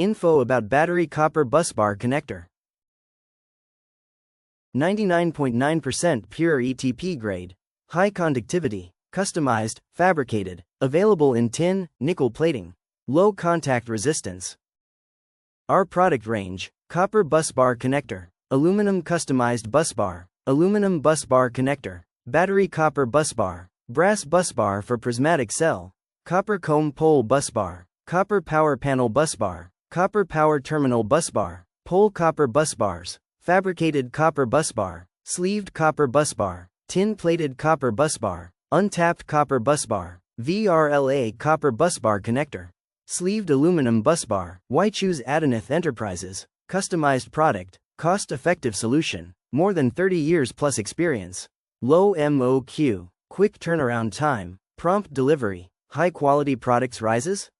Info about Battery Copper Busbar Connector. 99.9% pure ETP grade. High conductivity. Customized, fabricated. Available in tin, nickel plating. Low contact resistance. Our product range: Copper Busbar Connector, Aluminum Customized Busbar, Aluminum Busbar Connector, Battery Copper Busbar, Brass Busbar for Prismatic Cell, Copper Comb Pole Busbar, Copper Power Panel Busbar, Copper Power Terminal Busbar, Pole Copper Busbars, Fabricated Copper Busbar, Sleeved Copper Busbar, Tin-Plated Copper Busbar, Untapped Copper Busbar, VRLA Copper Busbar Connector, Sleeved Aluminum Busbar. Why choose Adinath Enterprises? Customized product, cost-effective solution, more than 30 years plus experience, low MOQ, quick turnaround time, prompt delivery, high-quality products rises?